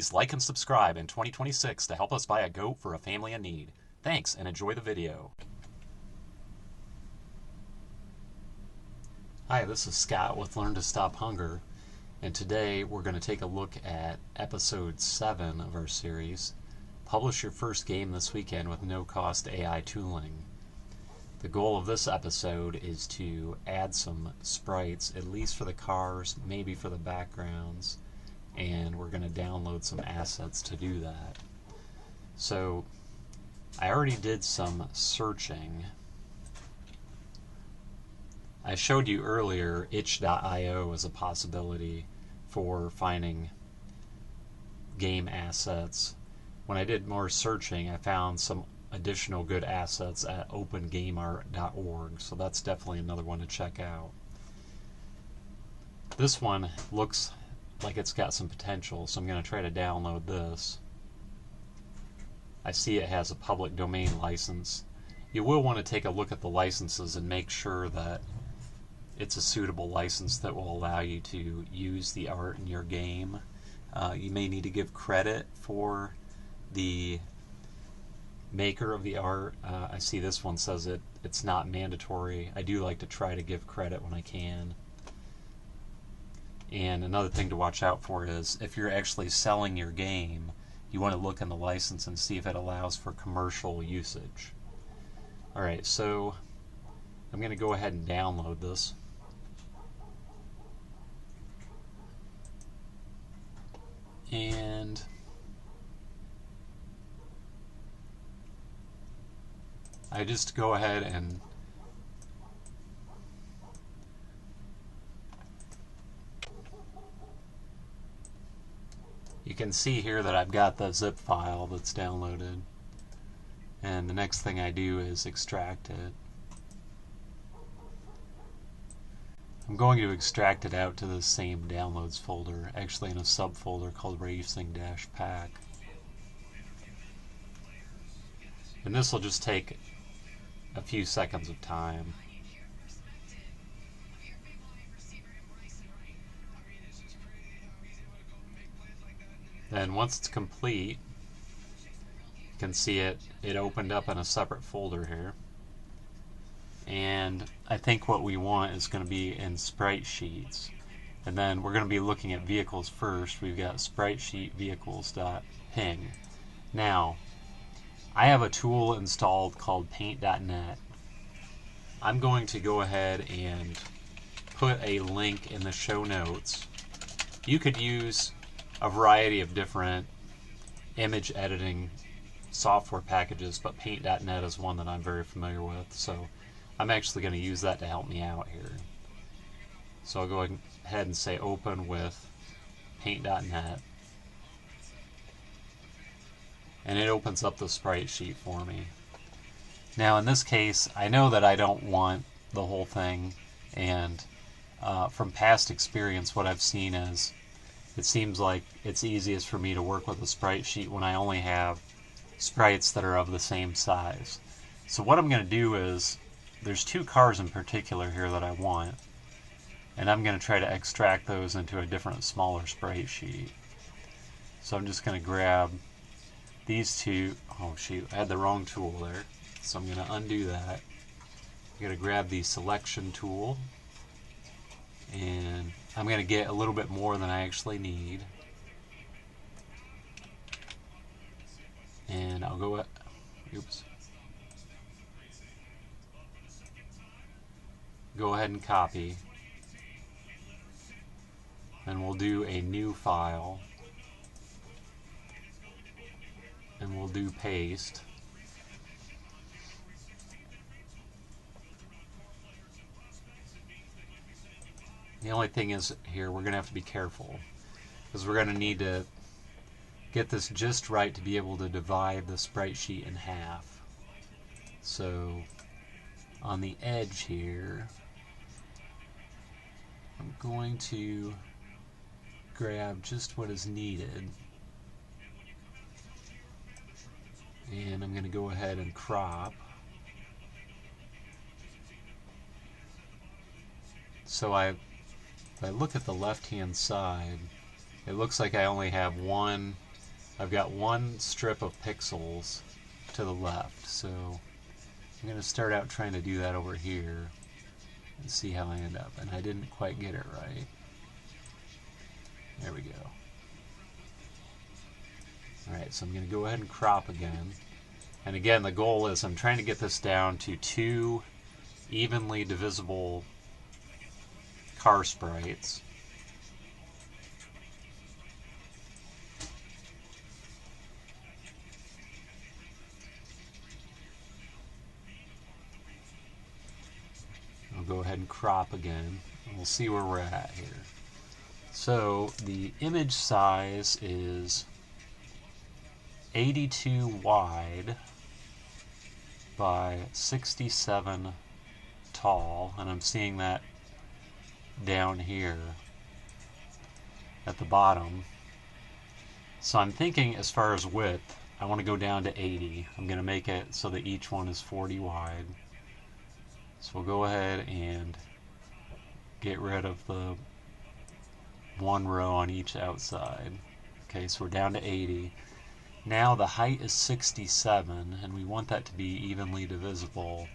Please like and subscribe in 2026 to help us buy a goat for a family in need. Thanks, and enjoy the video. Hi, this is Scott with Learn to Stop Hunger, and today we're going to take a look at episode 7 of our series, Publish Your First Game This Weekend with No-Cost AI Tooling. The goal of this episode is to add some sprites, at least for the cars, maybe for the backgrounds, and we're going to download some assets to do that. So I already did some searching. I showed you earlier itch.io as a possibility for finding game assets. When I did more searching, I found some additional good assets at opengameart.org, so that's definitely another one to check out. This one looks like it's got some potential, so I'm going to try to download this. I see it has a public domain license. You will want to take a look at the licenses and make sure that it's a suitable license that will allow you to use the art in your game. You may need to give credit for the maker of the art. I see this one says it's not mandatory. I do like to try to give credit when I can. And another thing to watch out for is if you're actually selling your game, you want to look in the license and see if it allows for commercial usage. Alright, so I'm going to go ahead and download this. And I just go ahead and you can see here that I've got the zip file that's downloaded, and the next thing I do is extract it. I'm going to extract it out to the same downloads folder, actually in a subfolder called Racing-Pack. And this will just take a few seconds of time. Then once it's complete, you can see it opened up in a separate folder here. And I think what we want is going to be in sprite sheets. And then we're going to be looking at vehicles first. We've got sprite sheet vehicles.ping. Now, I have a tool installed called paint.net. I'm going to go ahead and put a link in the show notes. You could use a variety of different image editing software packages, but paint.net is one that I'm very familiar with, so I'm actually going to use that to help me out here. So I'll go ahead and say open with paint.net, and it opens up the sprite sheet for me. Now in this case, I know that I don't want the whole thing, and from past experience what I've seen is it seems like it's easiest for me to work with a sprite sheet when I only have sprites that are of the same size. So what I'm going to do is, there's two cars in particular here that I want, and I'm going to try to extract those into a different, smaller sprite sheet. So I'm just going to grab these two. Oh shoot, I had the wrong tool there. So I'm going to undo that. I'm going to grab the selection tool, and I'm going to get a little bit more than I actually need. And I'll go, go ahead and copy. And we'll do a new file. And we'll do paste. The only thing is here, we're going to have to be careful, because we're going to need to get this just right to be able to divide the sprite sheet in half. So on the edge here, I'm going to grab just what is needed, and I'm going to go ahead and crop. So if I look at the left hand side, it looks like I only have one I've got one strip of pixels to the left, so I'm going to start out trying to do that over here and see how I end up. And I didn't quite get it right. There we go. Alright, so I'm going to go ahead and crop again. And again, the goal is I'm trying to get this down to 2 evenly divisible car sprites. I'll go ahead and crop again, and we'll see where we're at here. So the image size is 82 wide by 67 tall, and I'm seeing that down here at the bottom. So I'm thinking as far as width, I want to go down to 80. I'm going to make it so that each one is 40 wide. So we'll go ahead and get rid of the one row on each outside. Okay, so we're down to 80. Now the height is 67, and we want that to be evenly divisible.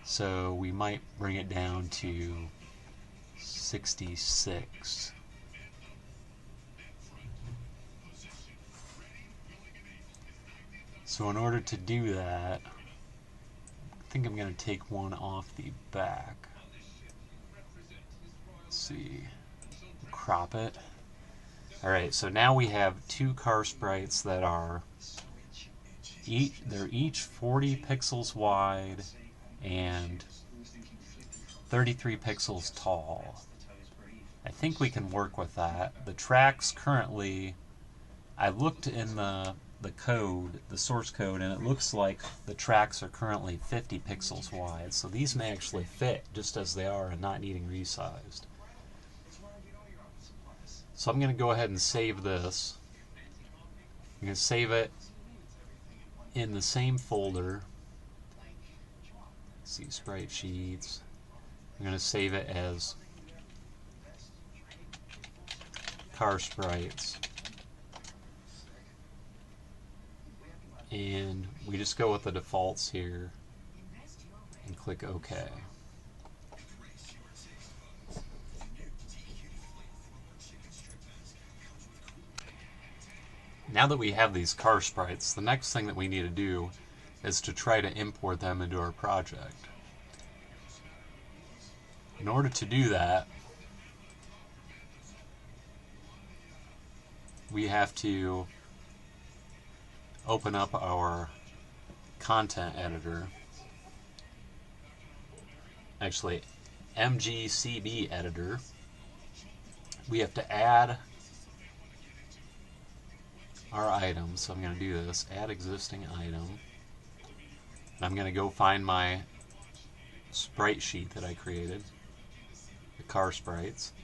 So we might bring it down to 66. So in order to do that, I think I'm going to take one off the back. Let's see. Crop it. Alright, so now we have 2 car sprites that are they're each 40 pixels wide and 33 pixels tall. I think we can work with that. The tracks currently, I looked in the code, the source code, and it looks like the tracks are currently 50 pixels wide, so these may actually fit just as they are and not needing resized. So I'm going to go ahead and save this. I'm going to save it in the same folder. Let's see, sprite sheets. I'm going to save it as car sprites. And we just go with the defaults here and click OK. Now that we have these car sprites, the next thing that we need to do is to try to import them into our project. In order to do that, we have to open up our content editor. Actually, MGCB editor. We have to add our item. So I'm going to do this, add existing item. I'm going to go find my sprite sheet that I created, the car sprites.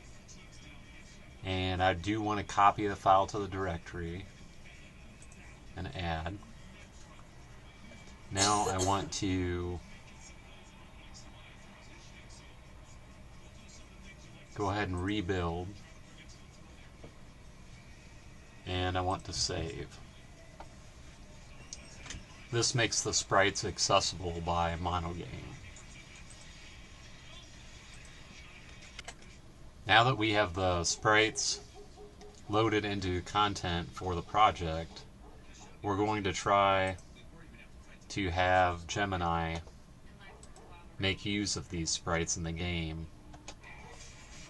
And I do want to copy the file to the directory and add. Now I want to go ahead and rebuild, and I want to save. This makes the sprites accessible by monogame. Now that we have the sprites loaded into content for the project, we're going to try to have Gemini make use of these sprites in the game.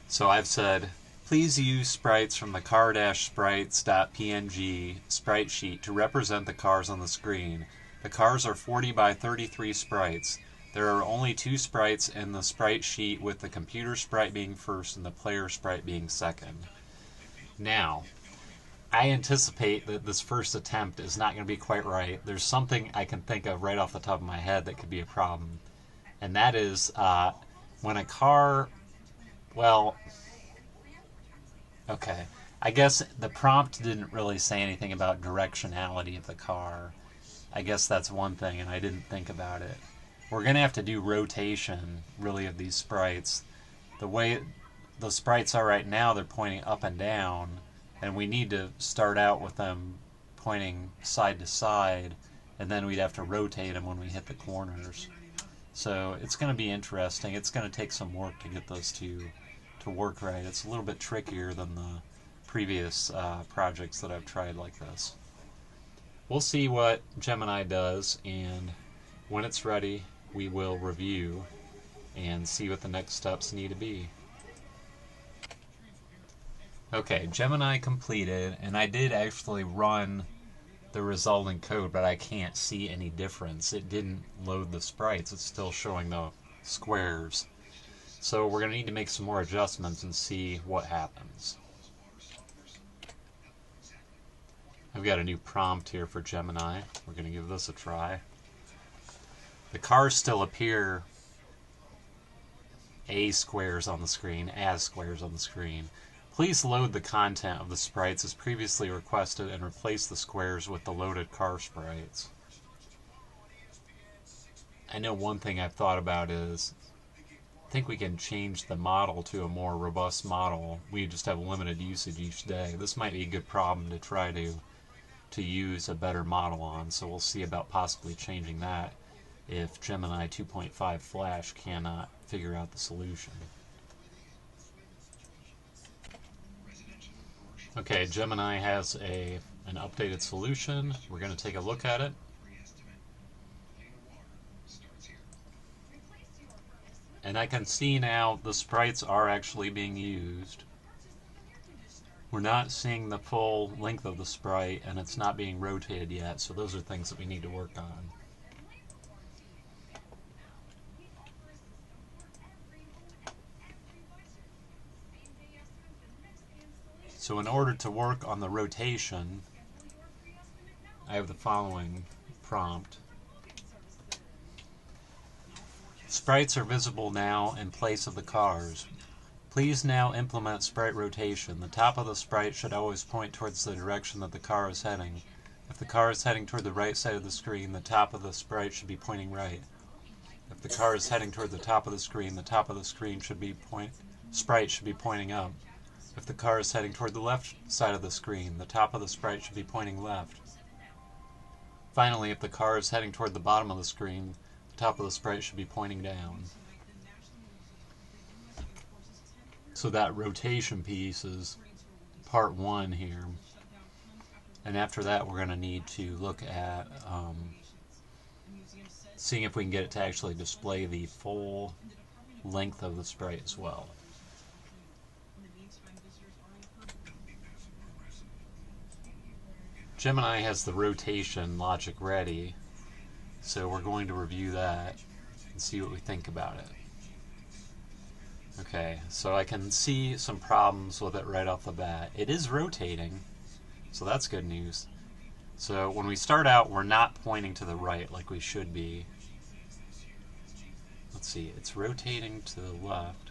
So I've said, please use sprites from the car-sprites.png sprite sheet to represent the cars on the screen. The cars are 40 by 33 sprites. There are only 2 sprites in the sprite sheet, with the computer sprite being first and the player sprite being second. Now, I anticipate that this first attempt is not going to be quite right. There's something I can think of right off the top of my head that could be a problem. And that is when a car, well, okay. I guess the prompt didn't really say anything about directionality of the car. I guess that's one thing, and I didn't think about it. We're going to have to do rotation, really, of these sprites. The way the sprites are right now, they're pointing up and down, and we need to start out with them pointing side to side, and then we'd have to rotate them when we hit the corners. So it's going to be interesting. It's going to take some work to get those two to work right. It's a little bit trickier than the previous projects that I've tried like this. We'll see what Gemini does, and when it's ready, we will review and see what the next steps need to be. Okay, Gemini completed, and I did actually run the resulting code, but I can't see any difference. It didn't load the sprites. It's still showing the squares. So we're going to need to make some more adjustments and see what happens. I've got a new prompt here for Gemini. We're going to give this a try. The cars still appear as squares on the screen. Please load the content of the sprites as previously requested and replace the squares with the loaded car sprites. I know one thing I've thought about is, I think we can change the model to a more robust model. We just have limited usage each day. This might be a good problem to try to use a better model on, so we'll see about possibly changing that if Gemini 2.5 Flash cannot figure out the solution. Okay, Gemini has an updated solution. We're going to take a look at it. And I can see now the sprites are actually being used. We're not seeing the full length of the sprite, and it's not being rotated yet, so those are things that we need to work on. So in order to work on the rotation, I have the following prompt. Sprites are visible now in place of the cars. Please now implement sprite rotation. The top of the sprite should always point towards the direction that the car is heading. If the car is heading toward the right side of the screen, the top of the sprite should be pointing right. If the car is heading toward the top of the screen, the top of the screen sprite should be pointing up. If the car is heading toward the left side of the screen, the top of the sprite should be pointing left. Finally, if the car is heading toward the bottom of the screen, the top of the sprite should be pointing down. So that rotation piece is part one here. And after that, we're going to need to look at seeing if we can get it to actually display the full length of the sprite as well. Gemini has the rotation logic ready, so we're going to review that and see what we think about it. Okay, so I can see some problems with it right off the bat. It is rotating, so that's good news. So when we start out, we're not pointing to the right like we should be. Let's see, it's rotating to the left.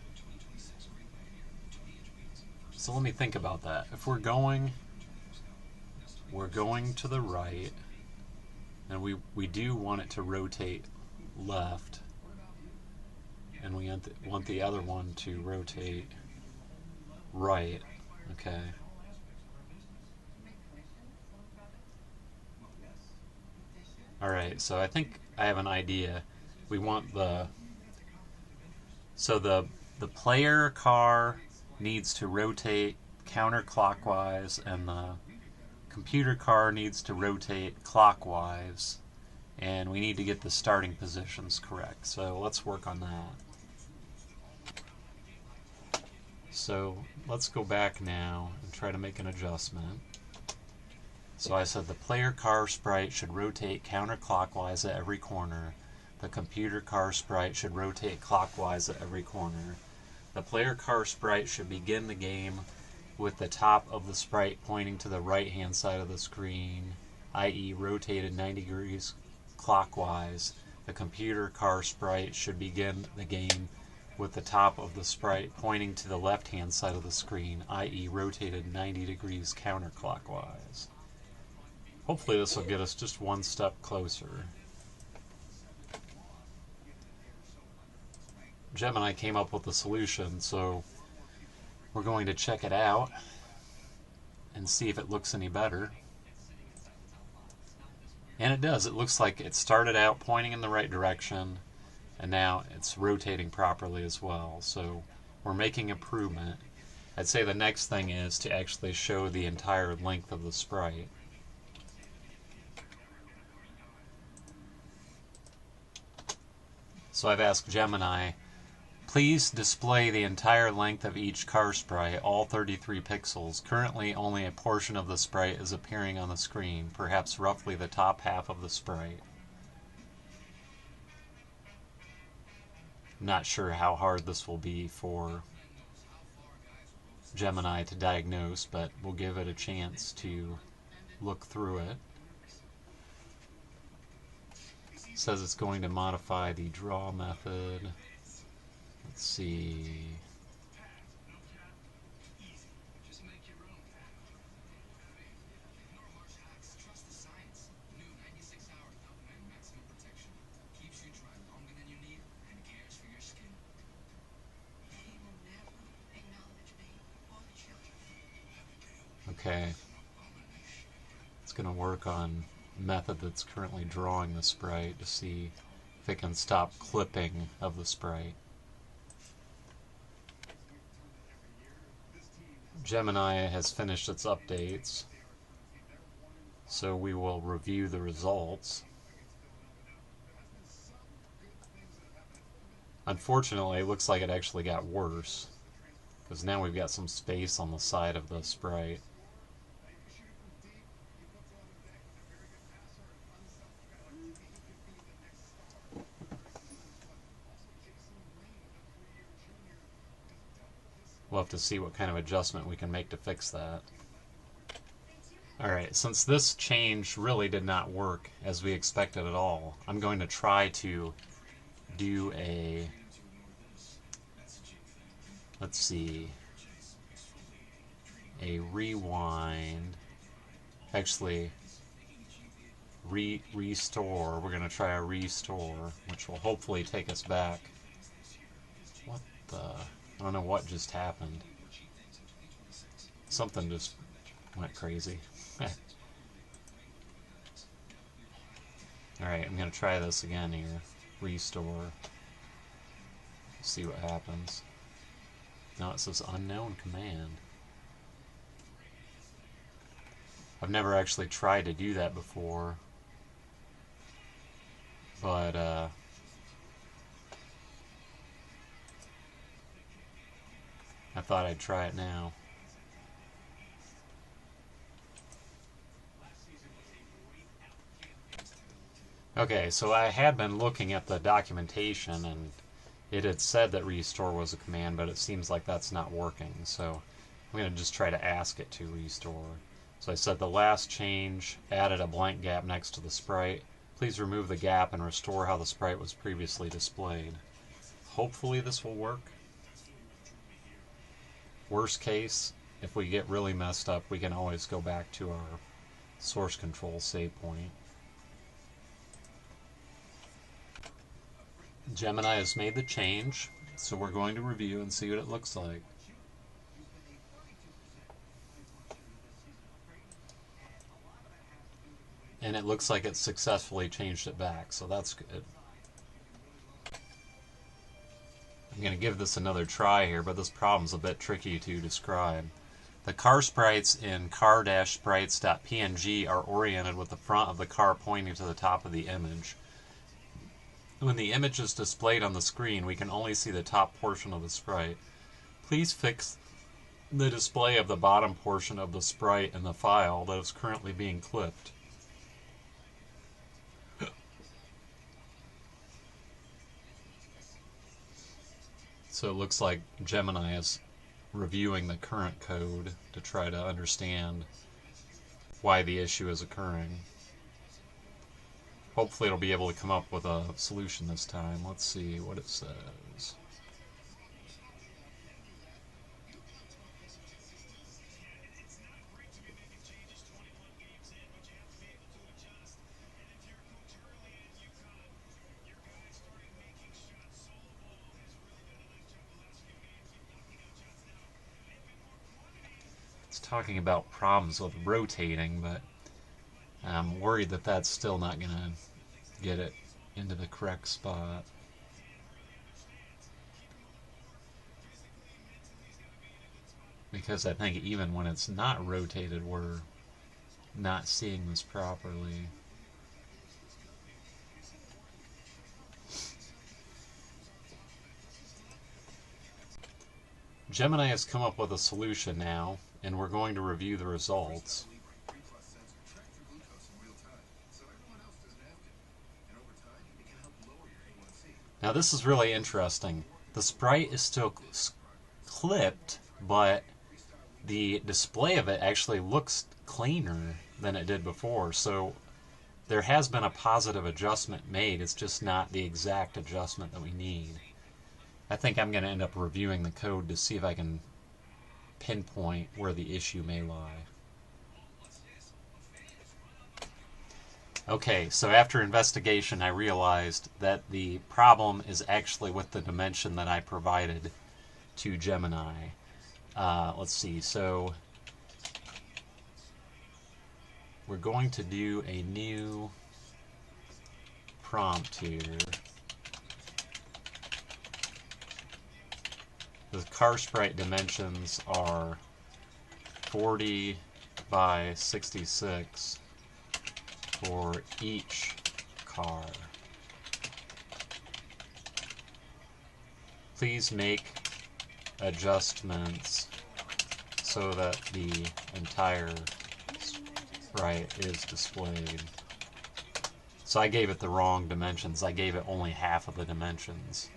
So let me think about that. If we're going to the right, and we do want it to rotate left, and we want the other one to rotate right. Okay. Alright, so I think I have an idea. We want the player car needs to rotate counterclockwise, and the computer car needs to rotate clockwise, and we need to get the starting positions correct. So let's work on that. So let's go back now and try to make an adjustment. So I said the player car sprite should rotate counterclockwise at every corner. The computer car sprite should rotate clockwise at every corner. The player car sprite should begin the game with the top of the sprite pointing to the right hand side of the screen, i.e. rotated 90 degrees clockwise. The computer car sprite should begin the game with the top of the sprite pointing to the left hand side of the screen, i.e. rotated 90 degrees counterclockwise. Hopefully this will get us just one step closer. Gemini came up with a solution, so we're going to check it out and see if it looks any better. And it does. It looks like it started out pointing in the right direction, and now it's rotating properly as well. So we're making improvement. I'd say the next thing is to actually show the entire length of the sprite. So I've asked Gemini, please display the entire length of each car sprite, all 33 pixels. Currently, only a portion of the sprite is appearing on the screen, perhaps roughly the top half of the sprite. I'm not sure how hard this will be for Gemini to diagnose, but we'll give it a chance to look through it. It says it's going to modify the draw method. Let's see. Okay. It's going to work on method that's currently drawing the sprite to see if it can stop clipping of the sprite. Gemini has finished its updates, so we will review the results. Unfortunately, it looks like it actually got worse, because now we've got some space on the side of the sprite. We'll have to see what kind of adjustment we can make to fix that. Alright, since this change really did not work as we expected at all, I'm going to try to do a, let's see, a rewind, actually restore. We're going to try a restore, which will hopefully take us back. What the, I don't know what just happened. Something just went crazy. Alright, I'm going to try this again here. Restore. See what happens. Now it says unknown command. I've never actually tried to do that before. But, I thought I'd try it now. Okay, so I had been looking at the documentation and it had said that restore was a command, but it seems like that's not working. So I'm going to just try to ask it to restore. So I said the last change added a blank gap next to the sprite. Please remove the gap and restore how the sprite was previously displayed. Hopefully this will work. Worst case, if we get really messed up, we can always go back to our source control save point. Gemini has made the change, so we're going to review and see what it looks like. And it looks like it successfully changed it back, so that's good. I'm going to give this another try here, but this problem's a bit tricky to describe. The car sprites in car-sprites.png are oriented with the front of the car pointing to the top of the image. When the image is displayed on the screen, we can only see the top portion of the sprite. Please fix the display of the bottom portion of the sprite in the file that is currently being clipped. So it looks like Gemini is reviewing the current code to try to understand why the issue is occurring. Hopefully it'll be able to come up with a solution this time. Let's see what it says. It's talking about problems with rotating, but I'm worried that that's still not going to get it into the correct spot. Because I think even when it's not rotated, we're not seeing this properly. Gemini has come up with a solution now, and we're going to review the results. Now this is really interesting. The sprite is still clipped, but the display of it actually looks cleaner than it did before. So there has been a positive adjustment made. It's just not the exact adjustment that we need. I think I'm going to end up reviewing the code to see if I can pinpoint where the issue may lie. Okay, so after investigation, I realized that the problem is actually with the dimension that I provided to Gemini. Let's see, so we're going to do a new prompt here. The car sprite dimensions are 40 by 66 for each car. Please make adjustments so that the entire sprite is displayed. So I gave it the wrong dimensions. I gave it only half of the dimensions.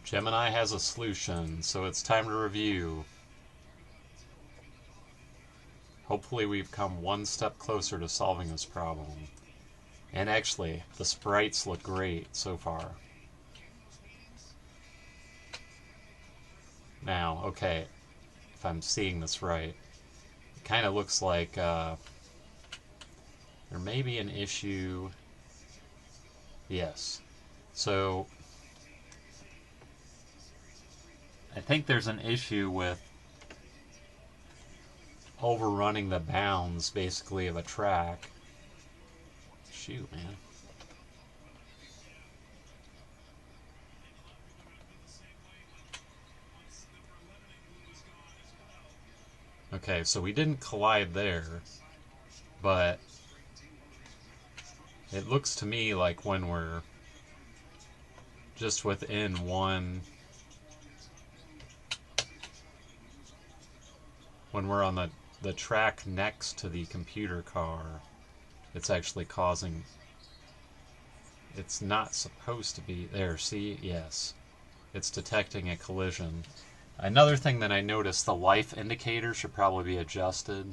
Gemini has a solution, so it's time to review. Hopefully we've come one step closer to solving this problem. And actually, the sprites look great so far. Now, okay, if I'm seeing this right, it kind of looks like there may be an issue. Yes. So I think there's an issue with overrunning the bounds, basically, of a track. Shoot, man. Okay, so we didn't collide there, but it looks to me like when we're just within one, when we're on the track next to the computer car, it's actually causing, it's not supposed to be there. See, yes, it's detecting a collision. Another thing that I noticed, the life indicator should probably be adjusted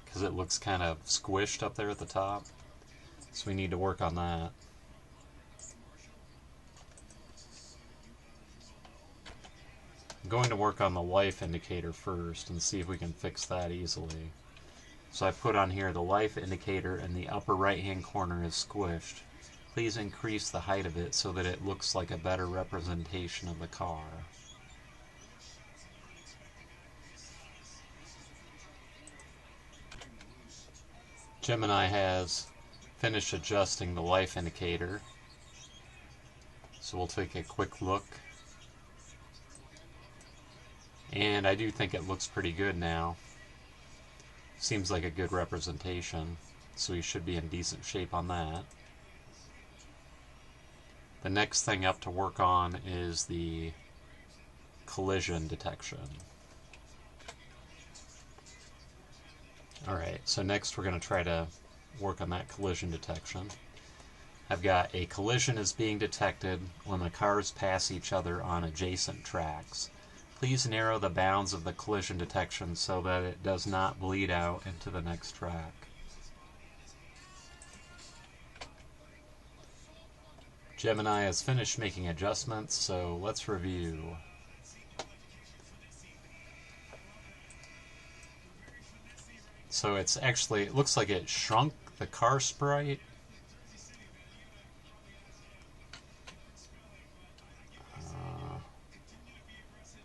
because it looks kind of squished up there at the top, so we need to work on that. I'm going to work on the life indicator first and see if we can fix that easily. So I put on here the life indicator in the upper right hand corner is squished. Please increase the height of it so that it looks like a better representation of the car. Gemini has finished adjusting the life indicator, so we'll take a quick look. And I do think it looks pretty good now. Seems like a good representation, so we should be in decent shape on that. The next thing up to work on is the collision detection. Alright, so next we're going to try to work on that collision detection. I've got a collision is being detected when the cars pass each other on adjacent tracks. Please narrow the bounds of the collision detection so that it does not bleed out into the next track. Gemini has finished making adjustments, so let's review. So it's actually, it looks like it shrunk the car sprite.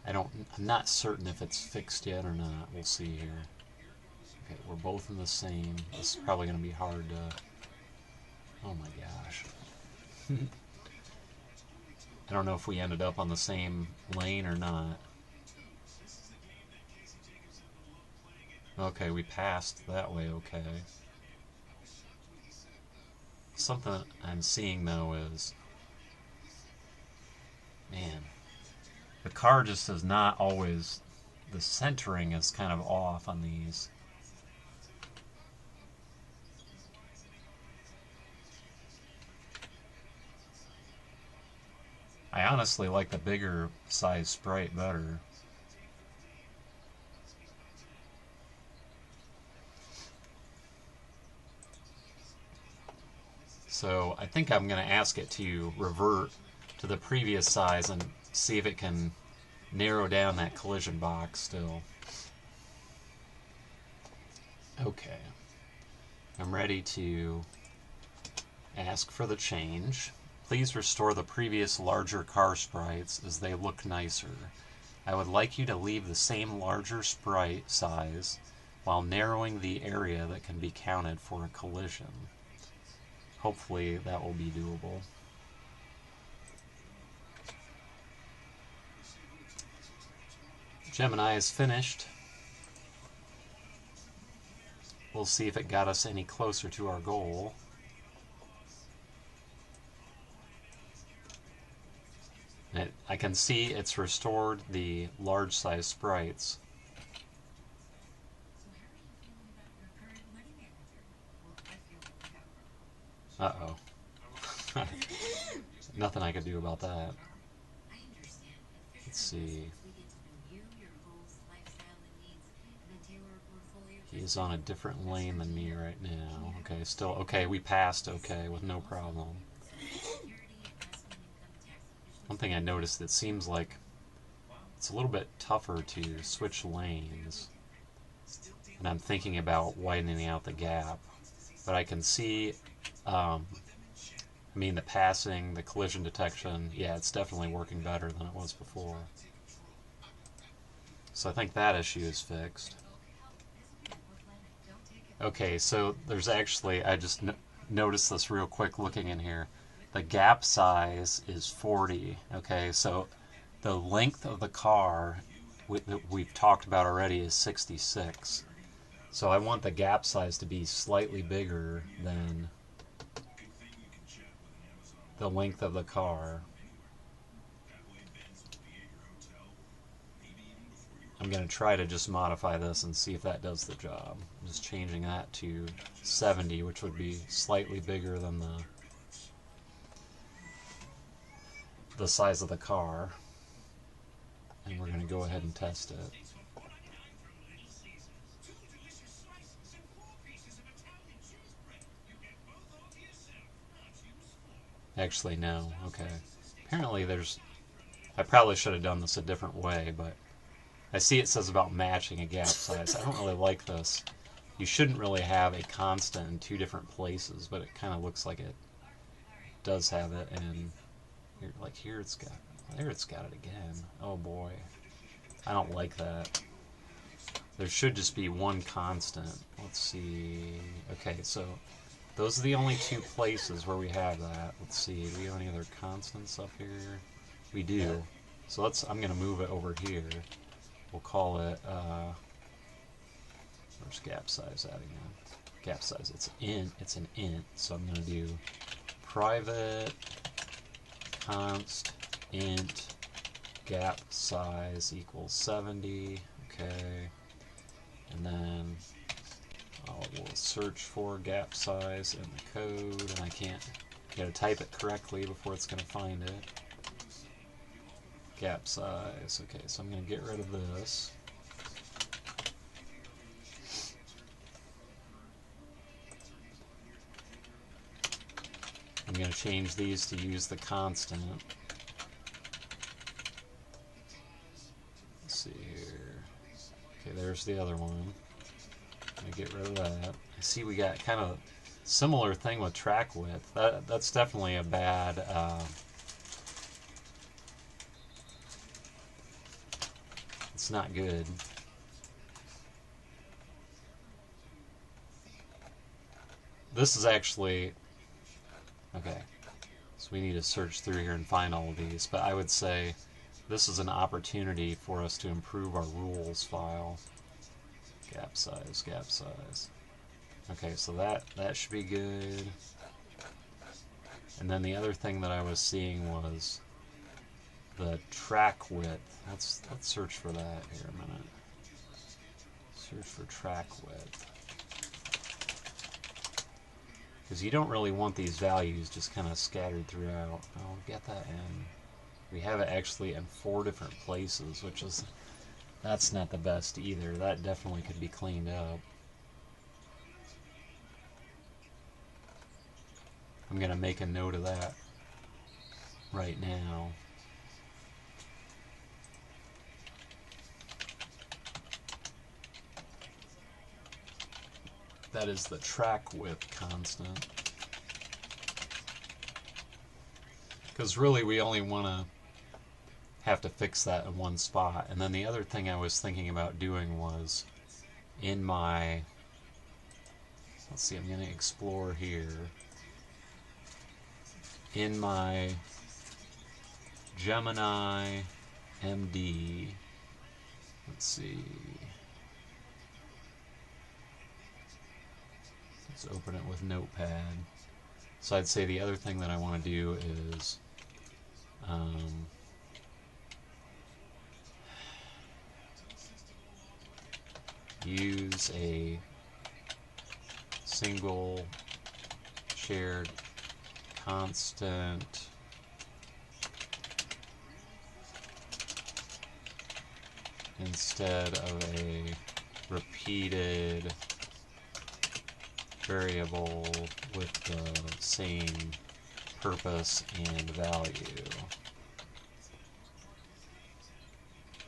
I'm not certain if it's fixed yet or not. We'll see here. Okay, we're both in the same. This is probably going to be hard to... Oh my gosh. I don't know if we ended up on the same lane or not. Okay, we passed that way, okay. Something I'm seeing though is... Man, the car just is not always... The centering is kind of off on these. I honestly like the bigger size Sprite better. So I think I'm going to ask it to revert to the previous size and see if it can narrow down that collision box still. Okay. I'm ready to ask for the change. Please restore the previous larger car sprites as they look nicer. I would like you to leave the same larger sprite size while narrowing the area that can be counted for a collision. Hopefully that will be doable. Gemini is finished. We'll see if it got us any closer to our goal. I can see it's restored the large size sprites. Uh-oh. Nothing I could do about that. Let's see. He's on a different lane than me right now. Okay, still, okay, we passed okay with no problem. One thing I noticed, it seems like it's a little bit tougher to switch lanes. And I'm thinking about widening out the gap. But I can see, I mean, the passing, the collision detection, yeah, it's definitely working better than it was before. So I think that issue is fixed. Okay, so there's actually, I just noticed this real quick looking in here. The gap size is 40, okay, so the length of the car that we've talked about already is 66. So I want the gap size to be slightly bigger than the length of the car. I'm going to try to just modify this and see if that does the job. I'm just changing that to 70, which would be slightly bigger than the size of the car. And we're going to go ahead and test it. Actually, no. Okay. Apparently there's... I probably should have done this a different way, but I see it says about matching a gap size. I don't really like this. You shouldn't really have a constant in two different places, but it kind of looks like it does have it, and here, like here it's got... There it's got it again. Oh boy. I don't like that. There should just be one constant. Let's see... Okay, so those are the only two places where we have that. Let's see, do we have any other constants up here? We do. So I'm going to move it over here. We'll call it, where's gap size at again? Gap size, it's an int, so I'm going to do private const int gap size equals 70, okay, and then we'll search for gap size in the code, and I can't, gotta type it correctly before it's going to find it. Gap size, okay, so I'm going to get rid of this. I'm going to change these to use the constant. Let's see here. Okay, there's the other one. Get rid of that. I see we got kind of similar thing with track width. That's definitely a bad. It's not good. This is actually okay. So we need to search through here and find all of these. But I would say this is an opportunity for us to improve our rules file. Gap size, gap size. Okay, so that should be good. And then the other thing that I was seeing was the track width. Let's search for that here a minute. Search for track width. Because you don't really want these values just kind of scattered throughout. Oh, get that in. We have it actually in 4 different places, which is, that's not the best either. That definitely could be cleaned up. I'm going to make a note of that right now. That is the track width constant. Because really we only want to have to fix that in one spot. And then the other thing I was thinking about doing was in my, let's see, I'm going to explore here. In my Gemini MD, let's see. Let's open it with Notepad. So I'd say the other thing that I want to do is use a single shared constant instead of a repeated variable with the same purpose and value.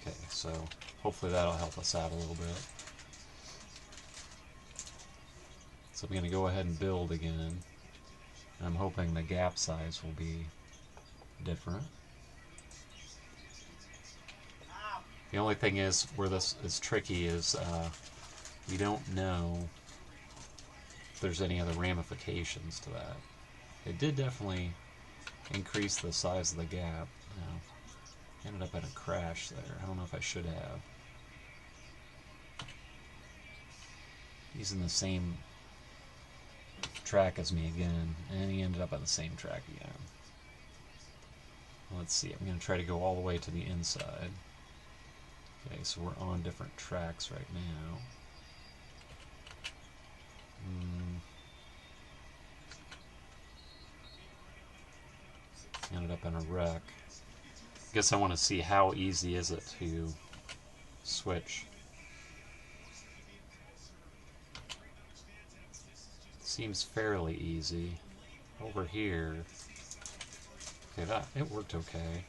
Okay, so hopefully that'll help us out a little bit. So I'm going to go ahead and build again. I'm hoping the gap size will be different. The only thing is where this is tricky is we don't know if there's any other ramifications to that. It did definitely increase the size of the gap. Now, ended up in a crash there. I don't know if I should have. Using the same track as me again, and he ended up on the same track again. Let's see, I'm going to try to go all the way to the inside. Okay, so we're on different tracks right now. Ended up in a wreck. Guess I want to see how easy is it to switch. Seems fairly easy. Over here, okay, it worked okay.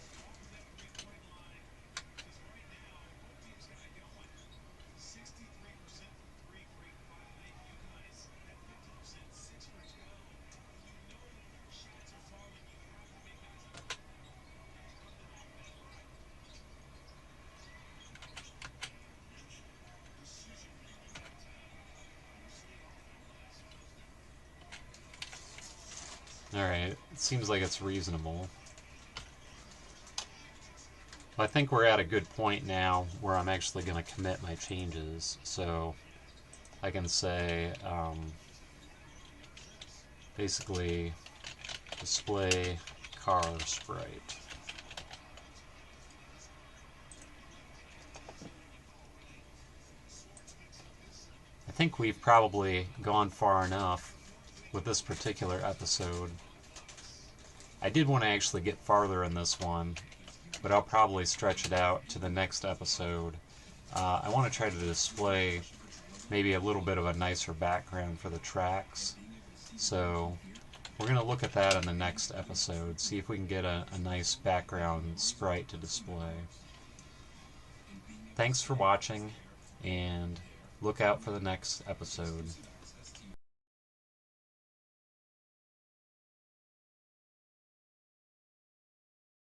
Alright, it seems like it's reasonable. I think we're at a good point now where I'm actually going to commit my changes. So I can say basically display car sprite. I think we've probably gone far enough with this particular episode. I did want to actually get farther in this one, but I'll probably stretch it out to the next episode. I want to try to display maybe a little bit of a nicer background for the tracks. So we're going to look at that in the next episode, see if we can get a nice background sprite to display. Thanks for watching, and look look out for the next episode.